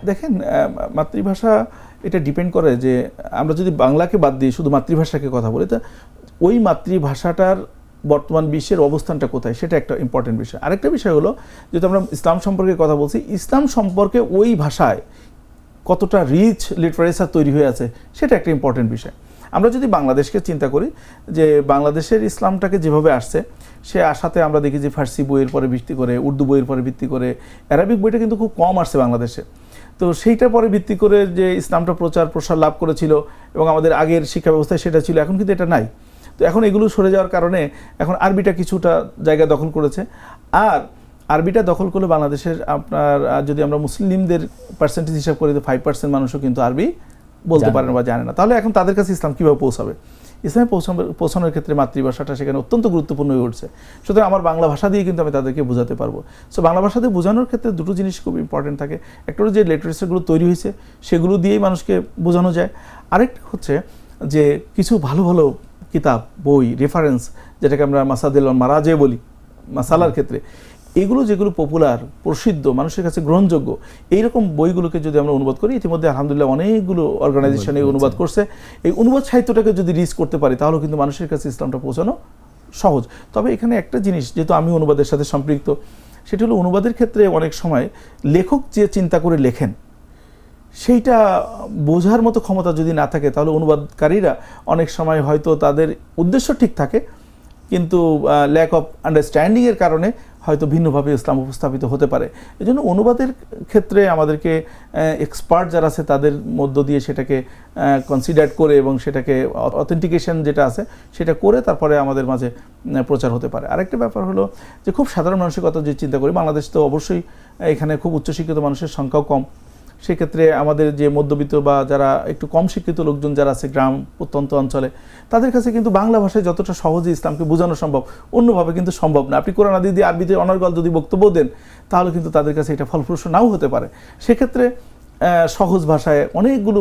দেখেন মাতৃভাষা এটা ডিপেন্ড করে যে আমরা যদি বাংলাকে বাদ দিয়ে শুধু মাতৃভাষাকে কথা বলি, তা ওই মাতৃভাষাটার বর্তমান বিশ্বের অবস্থানটা কোথায় সেটা একটা ইম্পর্টেন্ট বিষয়। আরেকটা বিষয় হলো, যেহেতু আমরা ইসলাম সম্পর্কে কথা বলছি, ইসলাম সম্পর্কে ওই ভাষায় কতটা রিচ লিটারেচার তৈরি হয়ে আছে সেটা একটা ইম্পর্টেন্ট বিষয়। আমরা যদি বাংলাদেশকে চিন্তা করি, যে বাংলাদেশের ইসলামটাকে যেভাবে আসছে, সে আসাতে আমরা দেখি যে ফার্সি বইয়ের পরে ভিত্তি করে, উর্দু বইয়ের পরে ভিত্তি করে, অ্যারাবিক বইটা কিন্তু খুব কম আসছে বাংলাদেশে। তো সেইটার পরে ভিত্তি করে যে ইসলামটা প্রচার প্রসার লাভ করেছিল এবং আমাদের আগের শিক্ষা ব্যবস্থায় সেটা ছিল, এখন কিন্তু এটা নাই। তো এখন এগুলো সরে যাওয়ার কারণে এখন আরবিটা কিছুটা জায়গা দখল করেছে। আর আরবিটা দখল করলে বাংলাদেশের আপনার যদি আমরা মুসলিমদের পার্সেন্টেজ হিসাব করি, তো 5% মানুষও কিন্তু আরবি বলতে পারে না বা জানে না। তাহলে এখন তাদের কাছে ইসলাম কীভাবে পৌঁছাবে? ইসলামে পৌঁছানোর ক্ষেত্রে মাতৃভাষাটা সেখানে অত্যন্ত গুরুত্বপূর্ণ হয়ে উঠছে। সুতরাং আমার বাংলা ভাষা দিয়ে কিন্তু আমি তাদেরকে বোঝাতে পারবো। সো বাংলা ভাষা দিয়ে বোঝানোর ক্ষেত্রে দুটো জিনিস খুব ইম্পর্টেন্ট থাকে। একটা হলো যে লিটারেচারগুলো তৈরি হয়েছে সেগুলো দিয়েই মানুষকে বোঝানো যায়। আরেকটা হচ্ছে যে কিছু ভালো ভালো কিতাব, বই, রেফারেন্স, যেটাকে আমরা মাসাদিল মারাজে বলি মাসালার ক্ষেত্রে, এগুলো যেগুলো পপুলার, প্রসিদ্ধ, মানুষের কাছে গ্রহণযোগ্য, এইরকম বইগুলোকে যদি আমরা অনুবাদ করি, ইতিমধ্যে আলহামদুলিল্লাহ অনেকগুলো অর্গানাইজেশন এই অনুবাদ করছে, এই অনুবাদ সাহিত্যটাকে যদি রিচ করতে পারি তাহলে কিন্তু মানুষের কাছে ইসলামটা পৌঁছানো সহজ। তবে এখানে একটা জিনিস, যেহেতু আমি অনুবাদের সাথে সম্পৃক্ত, সেটা হলো অনুবাদের ক্ষেত্রে অনেক সময় লেখক যে চিন্তা করে লেখেন সেইটা বোঝার মতো ক্ষমতা যদি না থাকে, তাহলে অনুবাদকারীরা অনেক সময় হয়তো তাদের উদ্দেশ্য ঠিক থাকে, কিন্তু ল্যাক অফ আন্ডারস্ট্যান্ডিংয়ের কারণে হয়তো ভিন্নভাবে ইসলাম উপস্থাপিত হতে পারে। এই জন্য অনুবাদের ক্ষেত্রে আমাদেরকে এক্সপার্ট যারা আছে তাদের মধ্য দিয়ে সেটাকে কনসিডার করে এবং সেটাকে অথেন্টিকেশন যেটা আছে সেটা করে তারপরে আমাদের মাঝে প্রচার হতে পারে। আরেকটা ব্যাপার হলো যে খুব সাধারণ মানসিকতা যে চিন্তা করি, বাংলাদেশ তো অবশ্যই এখানে খুব উচ্চশিক্ষিত মানুষের সংখ্যাও কম। সেক্ষেত্রে আমাদের যে মধ্যবিত্ত বা যারা একটু কম শিক্ষিত লোকজন যারা আছে গ্রাম প্রত্যন্ত অঞ্চলে, তাদের কাছে কিন্তু বাংলা ভাষায় যতটা সহজে ইসলামকে বোঝানো সম্ভব, অন্যভাবে কিন্তু সম্ভব না। আপনি কোরআন হাদিস দিয়ে আরবিতে অনর্গল যদি বক্তব্য দেন, তাহলে কিন্তু তাদের কাছে এটা ফলপ্রসূ নাও হতে পারে। সেক্ষেত্রে সহজ ভাষায় অনেকগুলো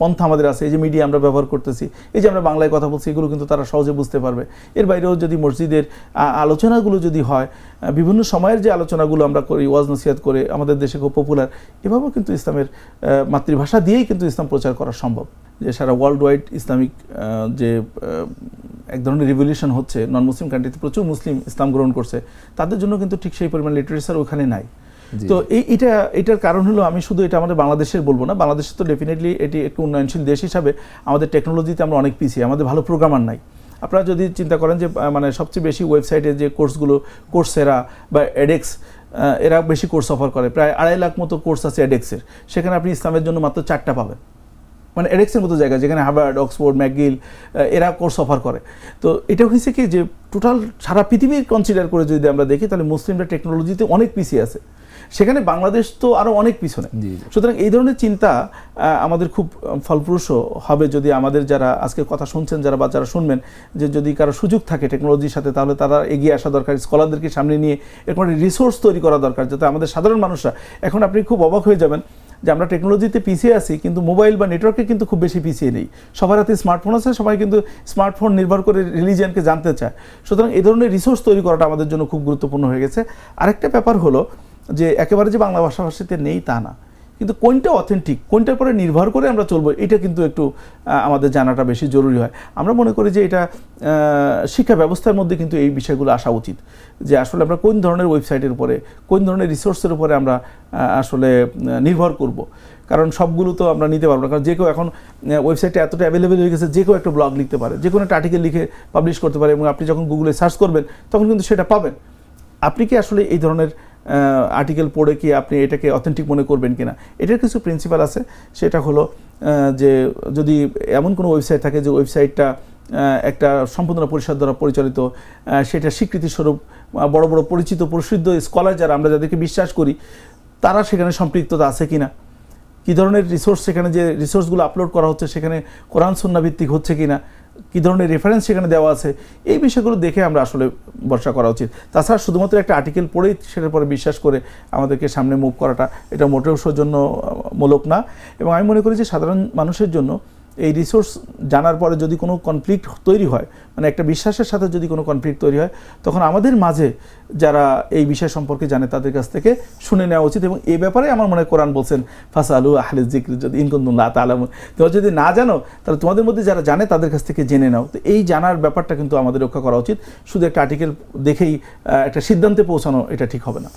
পন্থা আমাদের আছে। এই যে মিডিয়া আমরা ব্যবহার করতেছি, এই যে আমরা বাংলায় কথা বলছি, এগুলো কিন্তু তারা সহজে বুঝতে পারবে। এর বাইরেও যদি মসজিদের আলোচনাগুলো যদি হয়, বিভিন্ন সময়ের যে আলোচনাগুলো আমরা করি, ওয়াজ নসিহত করে, আমাদের দেশে খুব পপুলার, এভাবেও কিন্তু ইসলামের মাতৃভাষা দিয়েই কিন্তু ইসলাম প্রচার করা সম্ভব। যে সারা ওয়ার্ল্ড ওয়াইড ইসলামিক যে এক ধরনের রিভলিউশন হচ্ছে, নন মুসলিম কান্ট্রিতে প্রচুর মুসলিম ইসলাম গ্রহণ করছে, তাদের জন্য কিন্তু ঠিক সেই পরিমাণ লিটারেচার ওখানে নাই। তো এটার কারণ হলো, আমি শুধু এটা আমাদের বাংলাদেশের বলবো না, বাংলাদেশে তো ডেফিনেটলি এটি একটু উন্নয়নশীল দেশ হিসাবে আমাদের টেকনোলজিতে আমরা অনেক পিছিয়ে, আমাদের ভালো প্রোগ্রামার নাই। আপনারা যদি চিন্তা করেন যে মানে সবচেয়ে বেশি ওয়েবসাইটে যে কোর্সগুলো, কোর্সেরা বা এডেক্স, এরা বেশি কোর্স অফার করে, প্রায় 2.5 লাখ মতো কোর্স আছে এডেক্সের। সেখানে আপনি ইসলামের জন্য মাত্র 4টা পাবেন, মানে এডেক্সের মতো জায়গা যেখানে হার্ভার্ড, অক্সফোর্ড, ম্যাকগিল এরা কোর্স অফার করে। তো এটা হয়েছে কি যে টোটাল সারা পৃথিবীর কনসিডার করে যদি আমরা দেখি, তাহলে মুসলিমরা টেকনোলজিতে অনেক পিছিয়ে আছে, সেখানে বাংলাদেশ তো আরও অনেক পিছনে। সুতরাং এই ধরনের চিন্তা আমাদের খুব ফলপ্রসূ হবে যদি আমাদের যারা আজকে কথা শুনছেন, যারা বা যারা শুনবেন, যে যদি কারো সুযোগ থাকে টেকনোলজির সাথে, তাহলে তারা এগিয়ে আসা দরকার, স্কলারদেরকে সামনে নিয়ে এরকম রিসোর্স তৈরি করা দরকার, যাতে আমাদের সাধারণ মানুষরা, এখন আপনি খুব অবাক হয়ে যাবেন যে আমরা টেকনোলজিতে পিছিয়ে আছি, কিন্তু মোবাইল বা নেটওয়ার্কে কিন্তু খুব বেশি পিছিয়ে নেই। সবার হাতে স্মার্টফোন আছে, সবাই কিন্তু স্মার্টফোন নির্ভর করে রিলিজিয়ানকে জানতে চায়। সুতরাং এই ধরনের রিসোর্স তৈরি করাটা আমাদের জন্য খুব গুরুত্বপূর্ণ হয়ে গেছে। আরেকটা ব্যাপার হলো যে একেবারে যে বাংলা ভাষাভাষীতে নেই তা না, কিন্তু কোনটা অথেন্টিক, কোনটার পরে নির্ভর করে আমরা চলবো, এটা কিন্তু একটু আমাদের জানাটা বেশি জরুরি হয়। আমরা মনে করি যে এটা শিক্ষা ব্যবস্থার মধ্যে কিন্তু এই বিষয়গুলো আসা উচিত, যে আসলে আমরা কোন ধরনের ওয়েবসাইটের উপরে, কোন ধরনের রিসোর্সের উপরে আমরা আসলে নির্ভর করব। কারণ সবগুলো তো আমরা নিতে পারবো না, কারণ যে কেউ এখন ওয়েবসাইটে এতটা অ্যাভেলেবেল হয়ে গেছে, যে কেউ একটা ব্লগ লিখতে পারে, যে কোনো একটা আর্টিকেল লিখে পাবলিশ করতে পারে, এবং আপনি যখন গুগলে সার্চ করবেন তখন কিন্তু সেটা পাবেন। আপনি কি আসলে এই ধরনের আর্টিকেল পড়ে কি আপনি এটাকে অথেন্টিক মনে করবেন কিনা? এটার কিছু প্রিন্সিপাল আছে। সেটা হলো যে যদি এমন কোনো ওয়েবসাইট থাকে যে ওয়েবসাইটটা একটা সম্পূর্ণ পরিষদ দ্বারা পরিচালিত, সেটা স্বীকৃতিস্বরূপ বড় বড় পরিচিত প্রসিদ্ধ স্কলার যারা আমরা যাদেরকে বিশ্বাস করি, তারা সেখানে সম্পৃক্ততা আছে কিনা, কী ধরনের রিসোর্স, সেখানে যে রিসোর্সগুলো আপলোড করা হচ্ছে সেখানে কোরআন সুন্নাহ ভিত্তিক হচ্ছে কিনা, কী ধরনের রেফারেন্স সেখানে দেওয়া আছে, এই বিষয়গুলো দেখে আমরা আসলে ভরসা করা উচিত। তাছাড়া শুধুমাত্র একটা আর্টিকেল পড়েই সেটার পরে বিশ্বাস করে আমাদেরকে সামনে মুভ করাটা, এটা মোটেও সৌজন্যমূলক না। এবং আমি মনে করি যে সাধারণ মানুষের জন্য এই রিসোর্স জানার পরে যদি কোনো কনফ্লিক্ট তৈরি হয়, মানে একটা বিশ্বাসের সাথে যদি কোনো কনফ্লিক্ট তৈরি হয়, তখন আমাদের মাঝে যারা এই বিষয় সম্পর্কে জানে তাদের কাছ থেকে শুনে নেওয়া উচিত। এবং এই ব্যাপারে আমার মনে হয় কোরআন বলছেন ফাসআলু আহলে যিকরি, যদি ইন কুনতুম লা তা'লামুন, তোমরা যদি না জানো তাহলে তোমাদের মধ্যে যারা জানে তাদের কাছ থেকে জেনে নাও। তো এই জানার ব্যাপারটা কিন্তু আমাদের রক্ষা করা উচিত। শুধু একটা আর্টিকেল দেখেই একটা সিদ্ধান্তে পৌঁছানো এটা ঠিক হবে না।